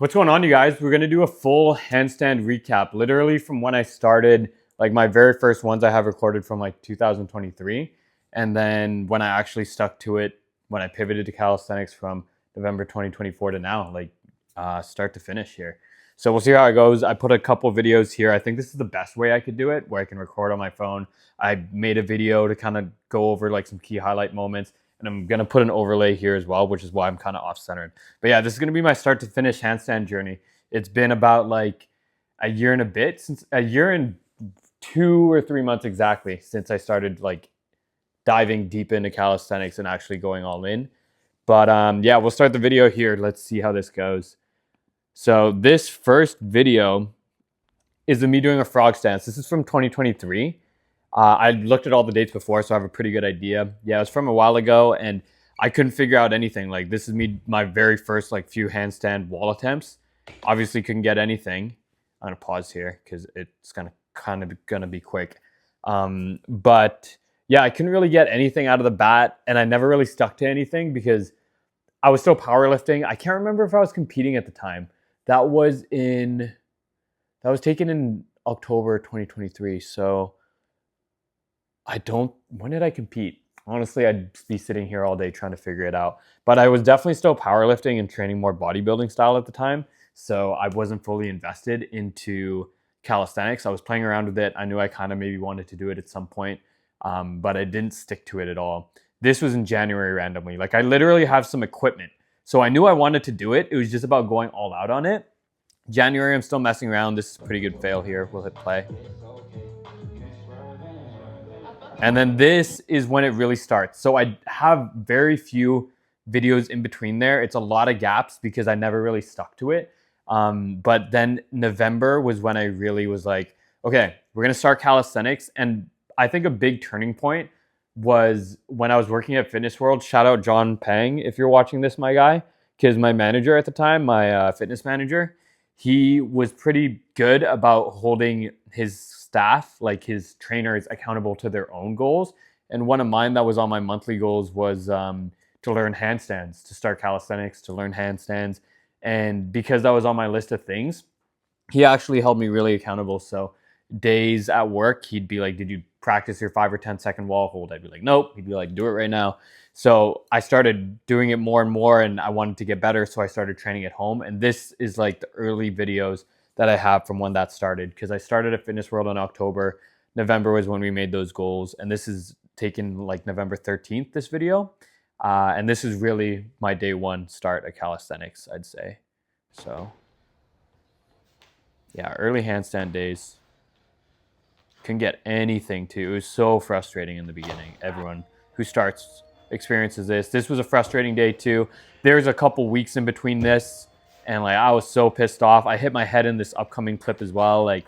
What's going on, you guys? We're going to do a full handstand recap, literally from when I started, like my very first ones I have recorded from like 2023. And then when I actually stuck to it, when I pivoted to calisthenics from November 2024 to now, like start to finish here. So we'll see how it goes. I put a couple videos here. I think this is the best way I could do it, where I can record on my phone. I made a video to kind of go over like some key highlight moments. And I'm going to put an overlay here as well, which is why I'm kind of off-centered. But yeah, this is going to be my start to finish handstand journey. It's been about like a year and a bit, since a year and 2 or 3 months exactly, since I started like diving deep into calisthenics and actually going all in. But yeah, we'll start the video here. Let's see how this goes. So this first video is of me doing a frog stance. This is from 2023. I looked at all the dates before, so I have a pretty good idea. Yeah, it was from a while ago, and I couldn't figure out anything. Like, this is my very first like few handstand wall attempts. Obviously, couldn't get anything. I'm gonna pause here because it's kind of gonna be quick. But yeah, I couldn't really get anything out of the bat, and I never really stuck to anything because I was still powerlifting. I can't remember if I was competing at the time. That was taken in October 2023. So when did I compete? Honestly, I'd be sitting here all day trying to figure it out. But I was definitely still powerlifting and training more bodybuilding style at the time. So I wasn't fully invested into calisthenics. I was playing around with it. I knew I kind of maybe wanted to do it at some point, but I didn't stick to it at all. This was in January randomly. Like, I literally have some equipment. So I knew I wanted to do it. It was just about going all out on it. January, I'm still messing around. This is a pretty good fail here. We'll hit play. And then this is when it really starts. So I have very few videos in between there. It's a lot of gaps because I never really stuck to it. But then November was when I really was like, okay, we're going to start calisthenics. And I think a big turning point was when I was working at Fitness World. Shout out John Pang, if you're watching this, my guy, because my manager at the time, my fitness manager, he was pretty good about holding his staff, like his trainers, accountable to their own goals. And one of mine that was on my monthly goals was to learn handstands, to start calisthenics, to learn handstands. And because that was on my list of things, he actually held me really accountable. So days at work, he'd be like, did you practice your 5 or 10 second wall hold? I'd be like, nope. He'd be like, do it right now. So I started doing it more and more, and I wanted to get better. So I started training at home. And this is like the early videos that I have from when that started, because I started at Fitness World in October. November was when we made those goals. And this is taken like November 13th, this video. And this is really my day one start at calisthenics, I'd say. So yeah, early handstand days. Couldn't get anything too. It was so frustrating in the beginning. Everyone who starts experiences this. This was a frustrating day too. There's a couple weeks in between this, and like I was so pissed off. I hit my head in this upcoming clip as well. Like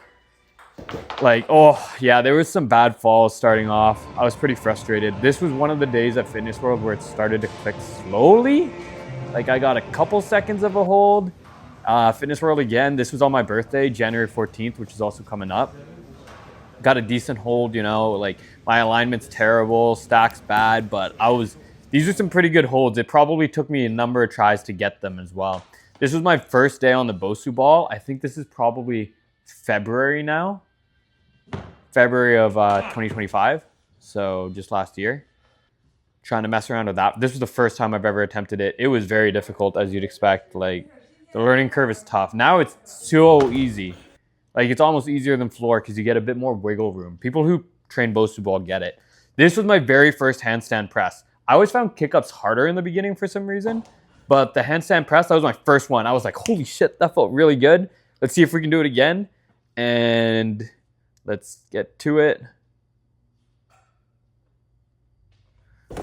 oh yeah, there was some bad falls starting off. I was pretty frustrated. This was one of the days at Fitness World where it started to click slowly. Like, I got a couple seconds of a hold. Fitness World again. This was on my birthday, January 14th, which is also coming up. Got a decent hold, you know, like my alignment's terrible, stack's bad, but these are some pretty good holds. It probably took me a number of tries to get them as well. This was my first day on the Bosu ball. I think this is probably February now. February of 2025. So just last year. Trying to mess around with that. This was the first time I've ever attempted it. It was very difficult, as you'd expect. Like, the learning curve is tough. Now it's so easy. Like, it's almost easier than floor because you get a bit more wiggle room. People who train Bosu ball get it. This was my very first handstand press. I always found kick-ups harder in the beginning for some reason. But the handstand press, that was my first one. I was like, holy shit, that felt really good. Let's see if we can do it again. And let's get to it.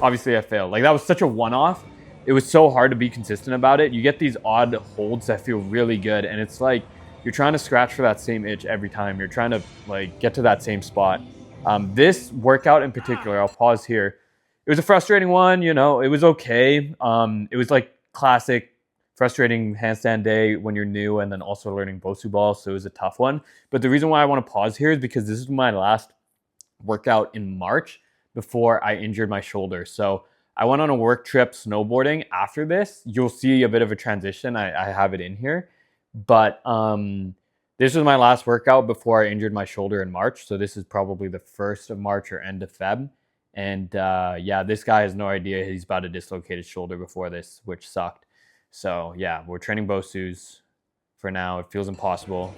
Obviously, I failed. Like, that was such a one-off. It was so hard to be consistent about it. You get these odd holds that feel really good. And it's like, you're trying to scratch for that same itch every time. You're trying to like get to that same spot. This workout in particular, I'll pause here. It was a frustrating one, you know, it was okay. It was like classic frustrating handstand day when you're new and then also learning Bosu ball. So it was a tough one. But the reason why I want to pause here is because this is my last workout in March before I injured my shoulder. So I went on a work trip snowboarding after this. You'll see a bit of a transition. I have it in here. But this was my last workout before I injured my shoulder in March. So this is probably the 1st of March or end of Feb. And yeah, this guy has no idea he's about to dislocate his shoulder before this, which sucked. So yeah, we're training Bosus for now. It feels impossible,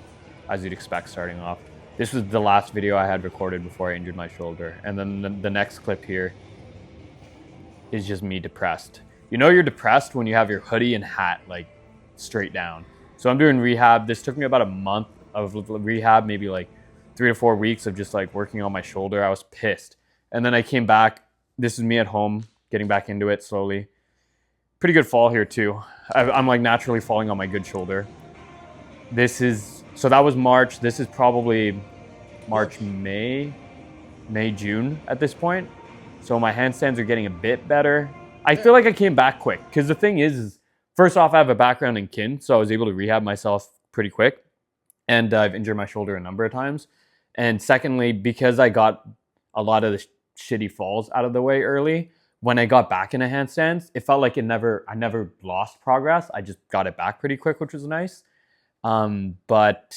as you'd expect starting off. This was the last video I had recorded before I injured my shoulder. And then the next clip here is just me depressed. You know you're depressed when you have your hoodie and hat like straight down. So I'm doing rehab. This took me about a month of rehab, maybe like 3 to 4 weeks of just like working on my shoulder. I was pissed. And then I came back. This is me at home, getting back into it slowly. Pretty good fall here too. I'm like naturally falling on my good shoulder. So that was March. This is probably March, May, June at this point. So my handstands are getting a bit better. I feel like I came back quick because the thing is first off, I have a background in kin, so I was able to rehab myself pretty quick. And I've injured my shoulder a number of times. And secondly, because I got a lot of the shitty falls out of the way early, when I got back into handstands, it felt like I never lost progress. I just got it back pretty quick, which was nice. But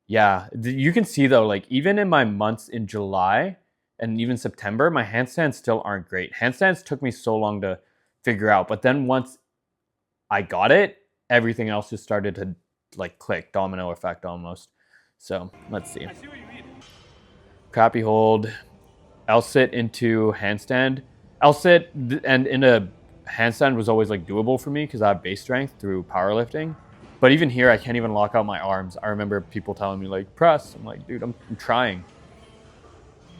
yeah, you can see though, like even in my months in July and even September, my handstands still aren't great. Handstands took me so long to figure out, but then once I got it, everything else just started to like click, domino effect almost. So let's see. I see what you mean. Crappy hold. I'll sit into handstand. I'll sit and in a handstand was always like doable for me because I have base strength through powerlifting. But even here, I can't even lock out my arms. I remember people telling me like press. I'm like, dude, I'm trying.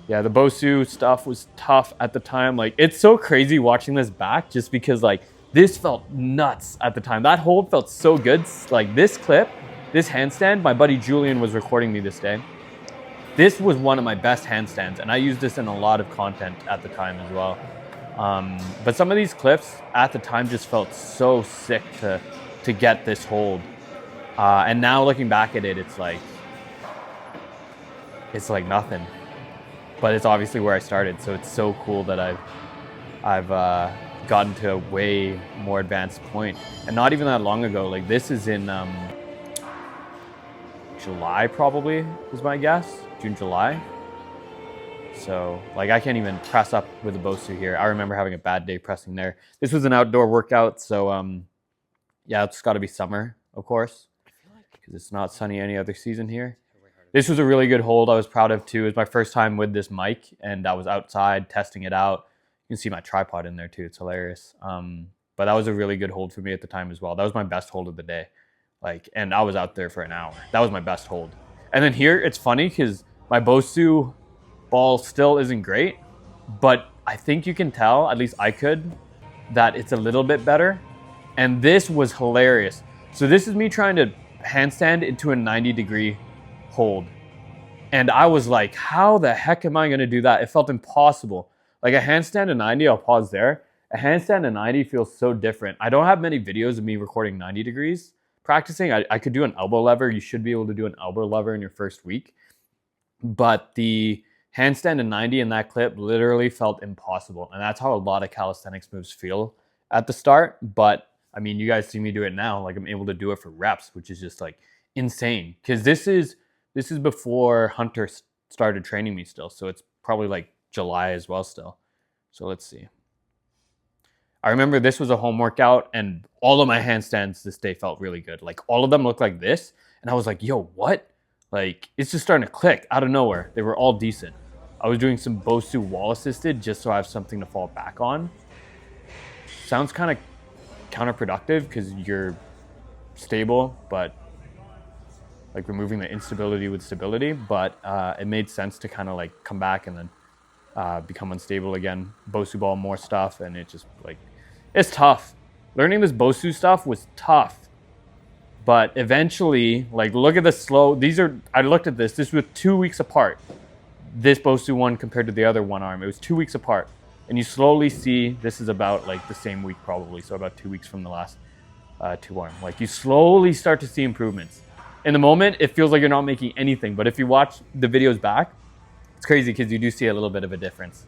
Yeah, the Bosu stuff was tough at the time. Like it's so crazy watching this back just because like this felt nuts at the time. That hold felt so good. Like this clip, this handstand, my buddy Julian was recording me this day. This was one of my best handstands, and I used this in a lot of content at the time as well. But some of these clips at the time just felt so sick to get this hold. And now looking back at it, it's like nothing. But it's obviously where I started, so it's so cool that I've gotten to a way more advanced point. And not even that long ago, like this is in July probably is my guess, June, July. So like I can't even press up with the Bosu here. I remember having a bad day pressing there. This was an outdoor workout, so yeah, it's got to be summer, of course, because it's not sunny any other season here. This was a really good hold I was proud of too. It was my first time with this mic, and I was outside testing it out. You can see my tripod in there too. It's hilarious. But that was a really good hold for me at the time as well. That was my best hold of the day. Like, and I was out there for an hour. That was my best hold. And then here, it's funny because my Bosu ball still isn't great, but I think you can tell, at least I could, that it's a little bit better. And this was hilarious. So this is me trying to handstand into a 90-degree hold. And I was like, how the heck am I going to do that? It felt impossible. Like a handstand at 90, I'll pause there. A handstand at 90 feels so different. I don't have many videos of me recording 90 degrees practicing. I could do an elbow lever. You should be able to do an elbow lever in your first week. But the handstand at 90 in that clip literally felt impossible. And that's how a lot of calisthenics moves feel at the start. But I mean, you guys see me do it now. Like I'm able to do it for reps, which is just like insane. Because this is before Hunter started training me still. So it's probably like July as well still. So let's see. I remember this was a home workout and all of my handstands this day felt really good. Like all of them looked like this. And I was like, yo, what? Like it's just starting to click out of nowhere. They were all decent. I was doing some Bosu wall assisted just so I have something to fall back on. Sounds kind of counterproductive because you're stable, but like removing the instability with stability. But it made sense to kind of like come back and then become unstable again. Bosu ball, more stuff, and it just like, it's tough. Learning this Bosu stuff was tough. But eventually, like look at the slow, I looked at this was 2 weeks apart. This Bosu one compared to the other one arm, it was 2 weeks apart. And you slowly see, this is about like the same week probably, so about 2 weeks from the last two arm. Like you slowly start to see improvements. In the moment, it feels like you're not making anything, but if you watch the videos back, it's crazy because you do see a little bit of a difference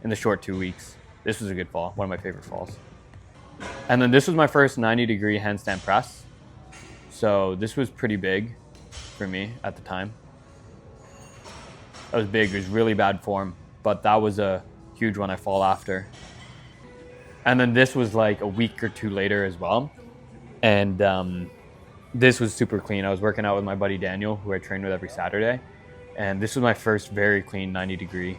in the short 2 weeks. This was a good fall, one of my favorite falls. And then this was my first 90-degree handstand press. So this was pretty big for me at the time. That was big. It was really bad form, but that was a huge one I fall after. And then this was like a week or two later as well. And this was super clean. I was working out with my buddy Daniel, who I train with every Saturday. And this was my first very clean 90-degree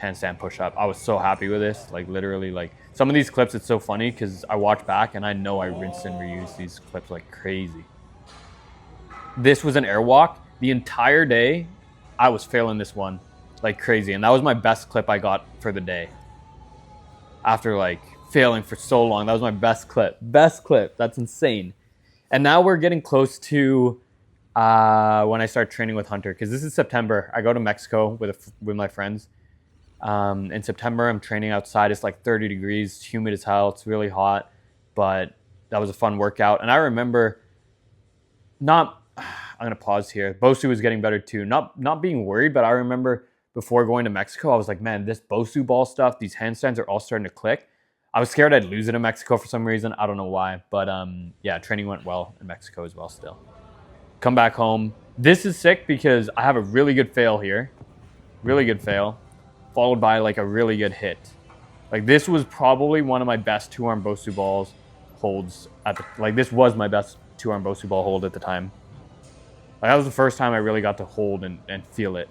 handstand push-up. I was so happy with this. Like literally, like some of these clips, it's so funny because I watch back and I know I rinsed and reused these clips like crazy. This was an airwalk. The entire day, I was failing this one like crazy. And that was my best clip I got for the day. After like failing for so long, that was my best clip. Best clip. That's insane. And now we're getting close to when I start training with Hunter, because this is September. I go to Mexico with my friends. In September, I'm training outside. It's like 30 degrees, humid as hell. It's really hot, but that was a fun workout. And I remember I'm going to pause here. Bosu was getting better too. Not being worried, but I remember before going to Mexico, I was like, man, this Bosu ball stuff, these handstands are all starting to click. I was scared I'd lose it in Mexico for some reason. I don't know why, but yeah, training went well in Mexico as well still. Come back home. This is sick because I have a really good fail here. Really good fail. Followed by like a really good hit. Like this was probably one of my best two-arm Bosu balls holds this was my best two-arm Bosu ball hold at the time. Like that was the first time I really got to hold and feel it,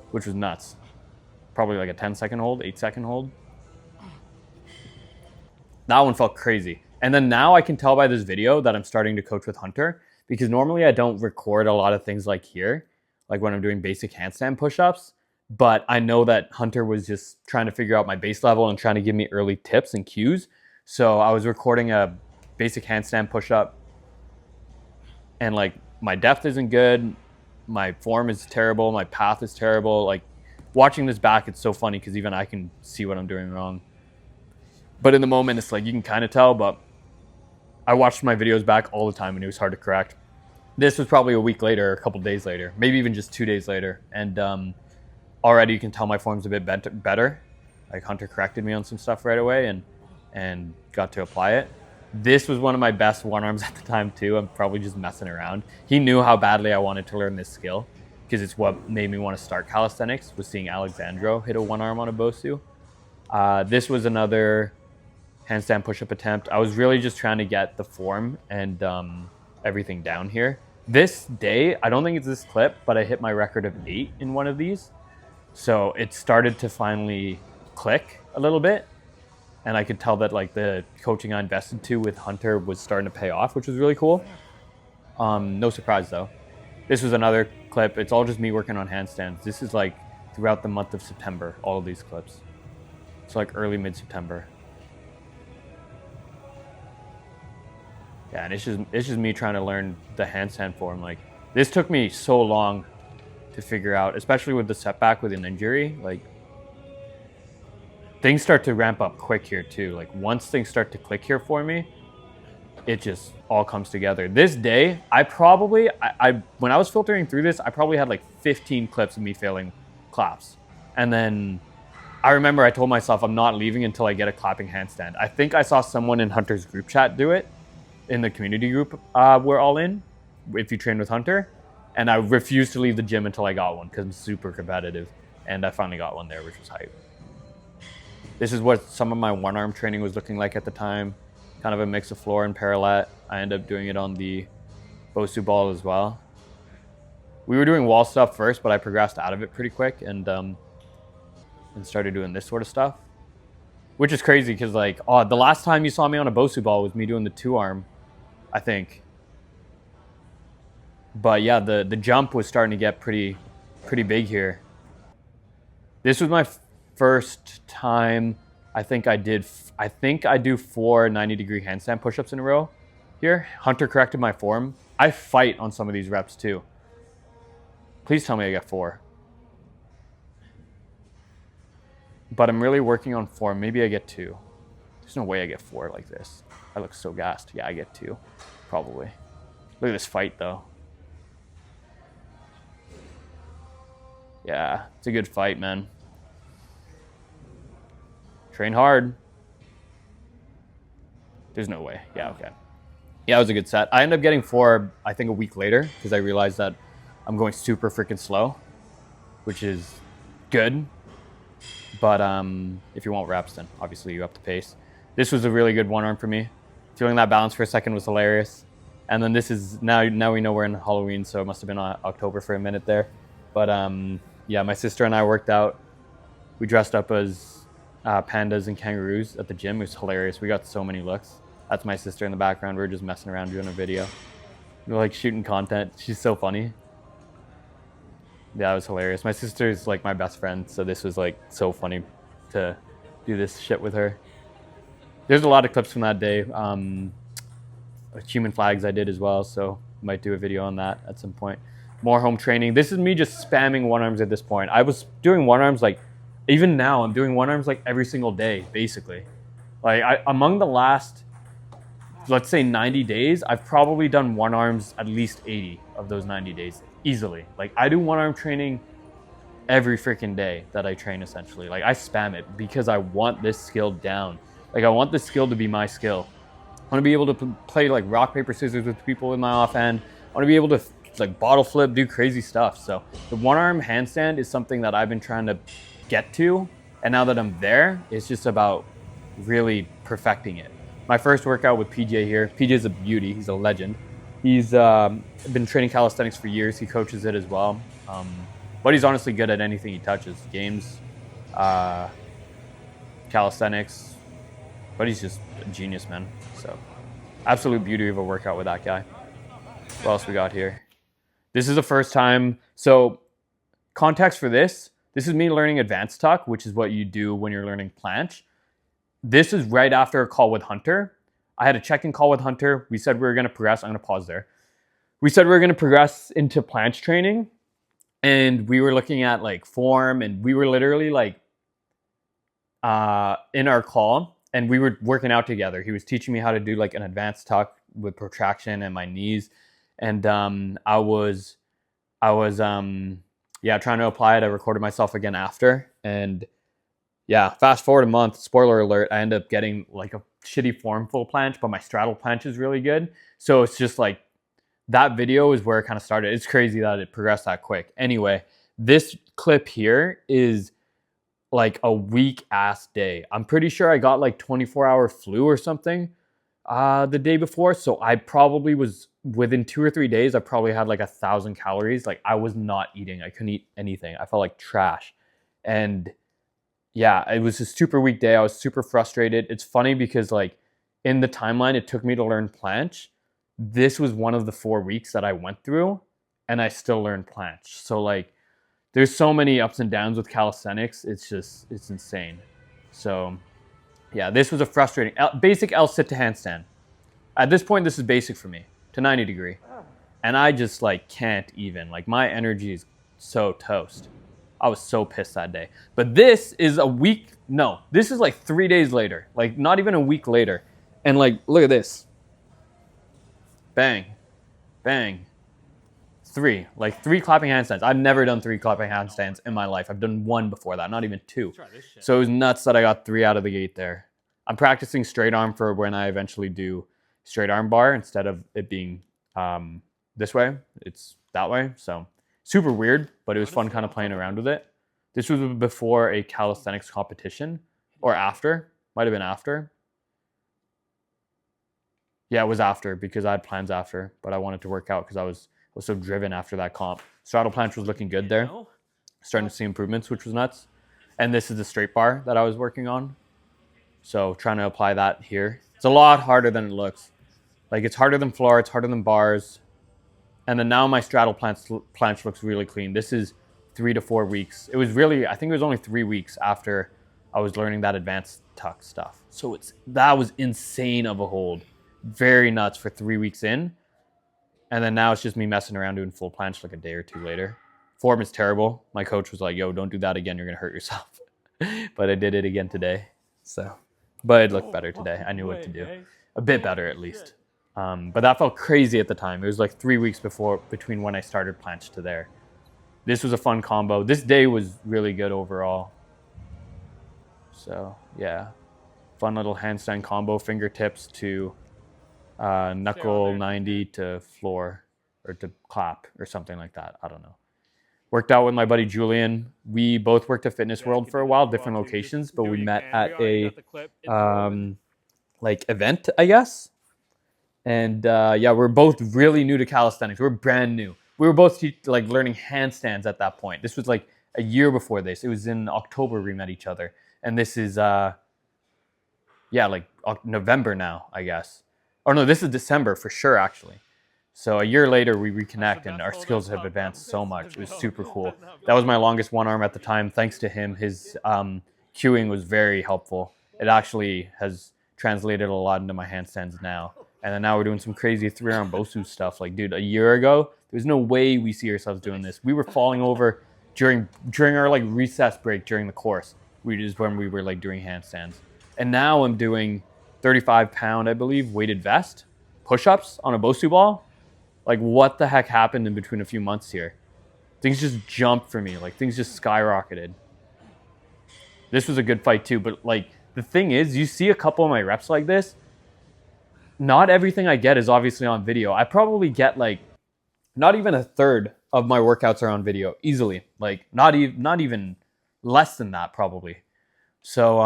which was nuts. Probably like a 10-second hold, 8-second hold. That one felt crazy. And then now I can tell by this video that I'm starting to coach with Hunter, because normally I don't record a lot of things like here, like when I'm doing basic handstand push-ups. But I know that Hunter was just trying to figure out my base level and trying to give me early tips and cues. So I was recording a basic handstand push-up and like my depth isn't good. My form is terrible. My path is terrible. Like watching this back, it's so funny because even I can see what I'm doing wrong. But in the moment, it's like you can kind of tell, but I watched my videos back all the time and it was hard to correct. This was probably a week later, a couple days later, maybe even just 2 days later. And already you can tell my form's a bit better. Like Hunter corrected me on some stuff right away and got to apply it. This was one of my best one arms at the time too. I'm probably just messing around. He knew how badly I wanted to learn this skill because it's what made me want to start calisthenics, was seeing Alexandro hit a one arm on a Bosu. This was another handstand push-up attempt. I was really just trying to get the form and everything down here. This day, I don't think it's this clip, but I hit my record of 8 in one of these. So it started to finally click a little bit. And I could tell that like the coaching I invested to with Hunter was starting to pay off, which was really cool. No surprise though. This was another clip. It's all just me working on handstands. This is like throughout the month of September, all of these clips. It's like early mid-September. Yeah, and it's just me trying to learn the handstand form. Like this took me so long to figure out, especially with the setback with an injury. Like things start to ramp up quick here too. Like once things start to click here for me, it just all comes together. This day, I when I was filtering through this, I probably had like 15 clips of me failing claps. And then I remember I told myself I'm not leaving until I get a clapping handstand. I think I saw someone in Hunter's group chat do it. In the community group we're all in, if you train with Hunter. And I refused to leave the gym until I got one because I'm super competitive. And I finally got one there, which was hype. This is what some of my one-arm training was looking like at the time. Kind of a mix of floor and parallel. I ended up doing it on the Bosu ball as well. We were doing wall stuff first, but I progressed out of it pretty quick and started doing this sort of stuff. Which is crazy because like, the last time you saw me on a Bosu ball was me doing the two-arm, I think. But yeah, the jump was starting to get pretty big here. This was my first time I do 4 90-degree handstand push-ups in a row here. Hunter corrected my form. I fight on some of these reps too. Please tell me I get 4. But I'm really working on form. Maybe I get 2. There's no way I get 4 like this. I look so gassed. Yeah, I get 2. Probably. Look at this fight though. Yeah, it's a good fight, man. Train hard. There's no way. Yeah, okay. Yeah, it was a good set. I ended up getting 4, I think, a week later because I realized that I'm going super freaking slow, which is good. But if you want reps, then obviously you up the pace. This was a really good one arm for me. Feeling that balance for a second was hilarious. And then this is now we know we're in Halloween, so it must have been October for a minute there. But yeah, my sister and I worked out. We dressed up as pandas and kangaroos at the gym. It was hilarious. We got so many looks. That's my sister in the background. We were just messing around doing a video. We were like shooting content. She's so funny. Yeah, it was hilarious. My sister's like my best friend, so this was like so funny to do this shit with her. There's a lot of clips from that day. Human flags I did as well, so might do a video on that at some point. More home training. This is me just spamming one arms at this point. I was doing one arms like, even now I'm doing one arms like every single day, basically. Like among the last, let's say 90 days, I've probably done one arms at least 80 of those 90 days easily. Like I do one arm training every freaking day that I train essentially. Like I spam it because I want this skill down. Like I want this skill to be my skill. I want to be able to play like rock, paper, scissors with people in my offhand. I want to be able to like bottle flip, do crazy stuff. So the one arm handstand is something that I've been trying to get to. And now that I'm there, it's just about really perfecting it. My first workout with PJ here. PJ's a beauty. He's a legend. He's been training calisthenics for years. He coaches it as well. But he's honestly good at anything he touches. Games, calisthenics. But he's just a genius, man. So absolute beauty of a workout with that guy. What else we got here? This is the first time. So context for this is me learning advanced tuck, which is what you do when you're learning planche. This is right after a call with Hunter. I had a check-in call with Hunter. We said we were going to progress. I'm going to pause there. We said we were going to progress into planche training. And we were looking at like form, and we were literally like in our call, and we were working out together. He was teaching me how to do like an advanced tuck with protraction and my knees. And I was trying to apply it. I recorded myself again after. And yeah, fast forward a month, spoiler alert, I end up getting like a shitty form full planche, but my straddle planche is really good. So it's just like, that video is where it kind of started. It's crazy that it progressed that quick. Anyway, this clip here is like a weak ass day. I'm pretty sure I got like 24-hour flu or something the day before. So I probably was within 2 or 3 days, I probably had like 1,000 calories. Like I was not eating. I couldn't eat anything. I felt like trash. And yeah, it was a super weak day. I was super frustrated. It's funny because like in the timeline it took me to learn planche, this was one of the 4 weeks that I went through, and I still learned planche. So like there's so many ups and downs with calisthenics. It's insane. So yeah, this was a frustrating basic L sit to handstand. At this point, this is basic for me to 90 degree. And I just like can't even, like my energy is so toast. I was so pissed that day. But this is this is like 3 days later, like not even a week later. And like, look at this. Bang, bang, 3 clapping handstands. I've never done 3 clapping handstands in my life. I've done 1 before that, not even 2. So it was nuts that I got 3 out of the gate there. I'm practicing straight arm for when I eventually do straight arm bar instead of it being this way. It's that way. So super weird, but it was fun kind of playing around with it. This was before a calisthenics competition or after. Might have been after. Yeah, it was after because I had plans after, but I wanted to work out because I was so driven after that comp. Straddle planche was looking good there. Starting to see improvements, which was nuts. And this is the straight bar that I was working on. So trying to apply that here. It's a lot harder than it looks. Like it's harder than floor, it's harder than bars. And then now my straddle planche looks really clean. This is 3 to 4 weeks. It was really, I think it was only 3 weeks after I was learning that advanced tuck stuff. So that was insane of a hold. Very nuts for 3 weeks in. And then now it's just me messing around doing full planche like a day or 2 later. Form is terrible. My coach was like, yo, don't do that again. You're going to hurt yourself. But I did it again today. But it looked better today. I knew what to do. A bit better at least. But that felt crazy at the time. It was like 3 weeks between when I started planche to there. This was a fun combo. This day was really good overall. So yeah, fun little handstand combo, fingertips to knuckle 90 to floor or to clap or something like that. I don't know. Worked out with my buddy Julian. We both worked at Fitness World for a while, different locations, but we met at a like event, I guess. And yeah, we're both really new to calisthenics. We're brand new. We were both like learning handstands at that point. This was like a year before this. It was in October we met each other, and this is yeah, like November now, I guess. Or no, this is December for sure, actually. So a year later, we reconnect, and our skills have advanced so much. It was super cool. That was my longest one arm at the time. Thanks to him, his cueing was very helpful. It actually has translated a lot into my handstands now. And then now we're doing some crazy 3-arm Bosu stuff. Like, dude, a year ago, there's no way we see ourselves doing this. We were falling over during our like recess break during the course. We just when we were like doing handstands. And now I'm doing 35-pound, I believe, weighted vest push-ups on a Bosu ball. Like, what the heck happened in between a few months here? Things just jumped for me. Like, things just skyrocketed. This was a good fight too, but like the thing is, you see a couple of my reps like this, not everything I get is obviously on video. I probably get like not even a third of my workouts are on video easily. Like not even less than that probably. So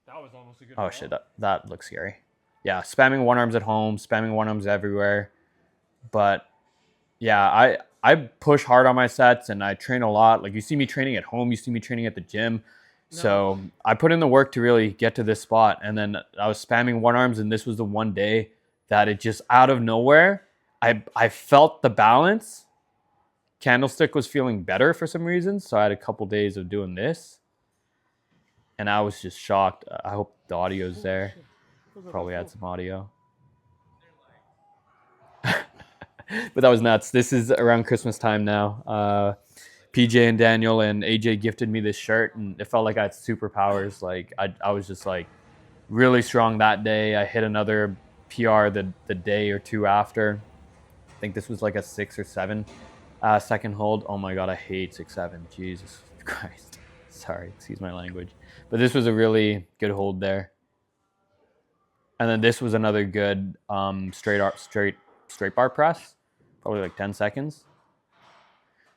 that was almost a good shit, that looks scary. Yeah, spamming one arms at home, spamming one arms everywhere. But yeah, I push hard on my sets and I train a lot. Like you see me training at home, you see me training at the gym. So I put in the work to really get to this spot. And then I was spamming one arms, and this was the one day that it just out of nowhere, I felt the balance. Candlestick was feeling better for some reason. So I had a couple days of doing this. And I was just shocked. I hope the audio's there. Probably had some audio. But that was nuts. This is around Christmas time now. PJ and Daniel and AJ gifted me this shirt, and it felt like I had superpowers. Like I was just like really strong that day. I hit another PR the day or two after. I think this was like a 6 or 7 second hold. Oh my god, I hate 6-7. Jesus Christ. Sorry, excuse my language. But this was a really good hold there. And then this was another good straight bar press. Probably like 10 seconds.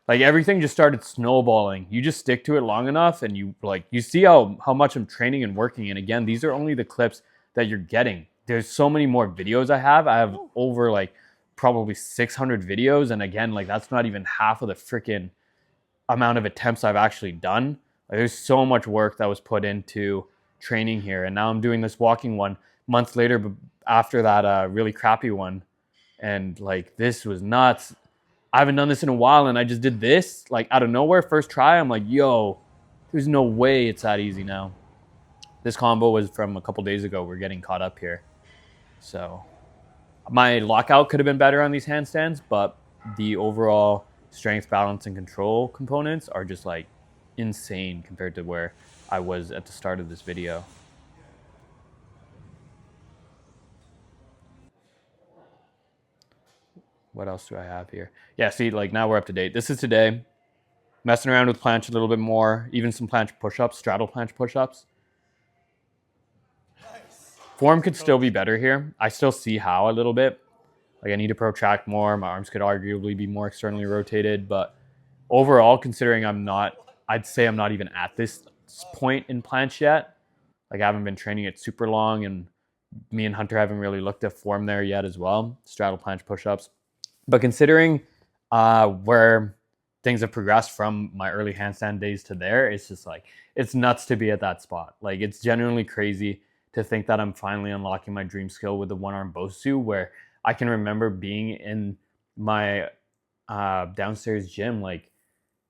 Like everything just started snowballing. You just stick to it long enough and you see how much I'm training and working. And again, these are only the clips that you're getting. There's so many more videos I have. I have over like probably 600 videos. And again, like that's not even half of the freaking amount of attempts I've actually done. Like, there's so much work that was put into training here. And now I'm doing this walking one months later, but after that really crappy one. And like, this was nuts. I haven't done this in a while, and I just did this like out of nowhere. First try, I'm like, yo, there's no way it's that easy now. This combo was from a couple days ago. We're getting caught up here. So my lockout could have been better on these handstands, but the overall strength, balance, and control components are just like insane compared to where I was at the start of this video. What else do I have here? Yeah, see, like now we're up to date. This is today. Messing around with planche a little bit more. Even some planche push-ups, straddle planche push-ups. Nice. Form could still be better here. I still see how a little bit. Like I need to protract more. My arms could arguably be more externally rotated. But overall, considering I'd say I'm not even at this point in planche yet. Like I haven't been training it super long, and me and Hunter haven't really looked at form there yet as well. Straddle planche push-ups. But considering where things have progressed from my early handstand days to there, it's just like, it's nuts to be at that spot. Like it's genuinely crazy to think that I'm finally unlocking my dream skill with the one-arm Bosu, where I can remember being in my downstairs gym, like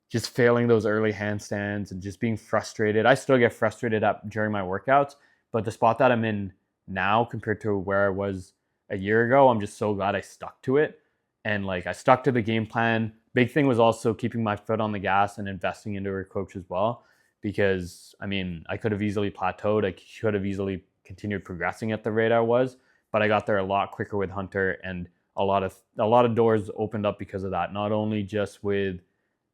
just failing those early handstands and just being frustrated. I still get frustrated up during my workouts, but the spot that I'm in now compared to where I was a year ago, I'm just so glad I stuck to it. And like I stuck to the game plan. Big thing was also keeping my foot on the gas and investing into her coach as well. Because I mean, I could have easily plateaued. I could have easily continued progressing at the rate I was, but I got there a lot quicker with Hunter, and a lot of doors opened up because of that. Not only just with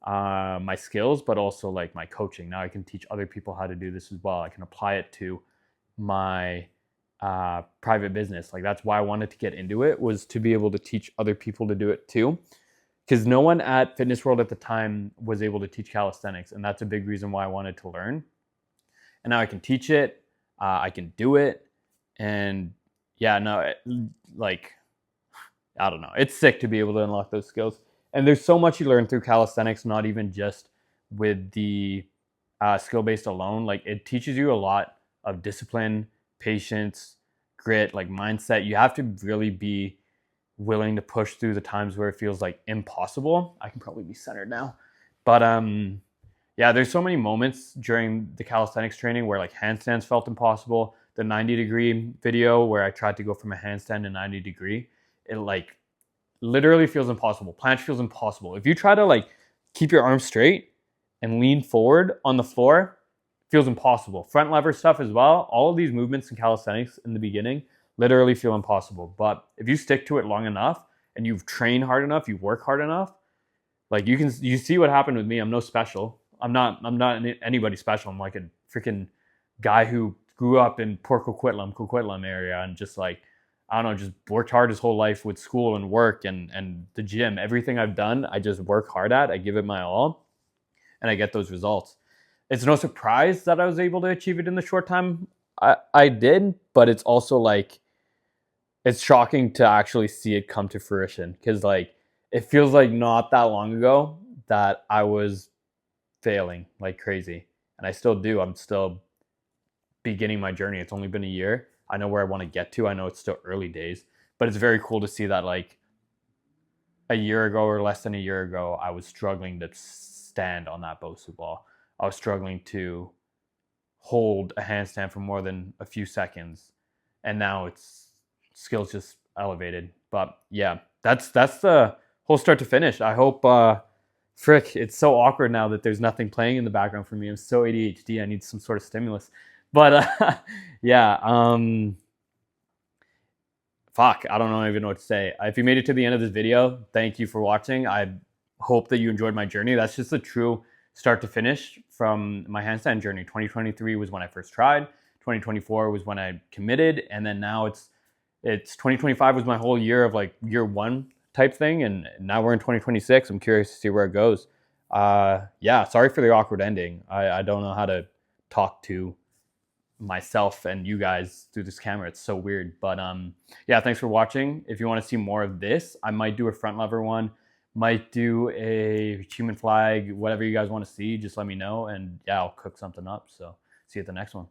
my skills, but also like my coaching. Now I can teach other people how to do this as well. I can apply it to my private business. Like that's why I wanted to get into it, was to be able to teach other people to do it too. Because no one at Fitness World at the time was able to teach calisthenics. And that's a big reason why I wanted to learn. And now I can teach it. I can do it. And yeah, no, like, I don't know. It's sick to be able to unlock those skills. And there's so much you learn through calisthenics, not even just with the skill-based alone. Like it teaches you a lot of discipline, patience, grit, like mindset. You have to really be willing to push through the times where it feels like impossible. I can probably be centered now. But yeah, there's so many moments during the calisthenics training where like handstands felt impossible. The 90-degree video where I tried to go from a handstand to 90-degree, it like literally feels impossible. Planche feels impossible. If you try to like keep your arms straight and lean forward on the floor, it feels impossible. Front lever stuff as well. All of these movements in calisthenics in the beginning literally feel impossible. But if you stick to it long enough and you've trained hard enough, you work hard enough, like you see what happened with me. I'm no special. I'm not anybody special. I'm like a freaking guy who grew up in Port Coquitlam area, and just like, I don't know, just worked hard his whole life with school and work and the gym. Everything I've done, I just work hard at. I give it my all, and I get those results. It's no surprise that I was able to achieve it in the short time I did, but it's also like, it's shocking to actually see it come to fruition, because like it feels like not that long ago that I was failing like crazy, and I still do. I'm still beginning my journey. It's only been a year. I know where I want to get to. I know it's still early days, but it's very cool to see that like a year ago or less than a year ago, I was struggling to stand on that Bosu ball. I was struggling to hold a handstand for more than a few seconds, and now it's skills just elevated. But yeah, that's the whole start to finish. I hope frick, it's so awkward now that there's nothing playing in the background for me. I'm so ADHD. I need some sort of stimulus. But yeah, fuck, I don't even know what to say. If you made it to the end of this video, thank you for watching. I hope that you enjoyed my journey. That's just a true start to finish from my handstand journey. 2023 was when I first tried. 2024 was when I committed, and then now it's 2025 was my whole year of like year one type thing, and now we're in 2026. I'm curious to see where it goes. Yeah, sorry for the awkward ending. I don't know how to talk to myself and you guys through this camera. It's so weird. But yeah, thanks for watching. If you want to see more of this, I might do a front lever one, might do a human flag, whatever you guys want to see, just let me know, and yeah, I'll cook something up. So see you at the next one.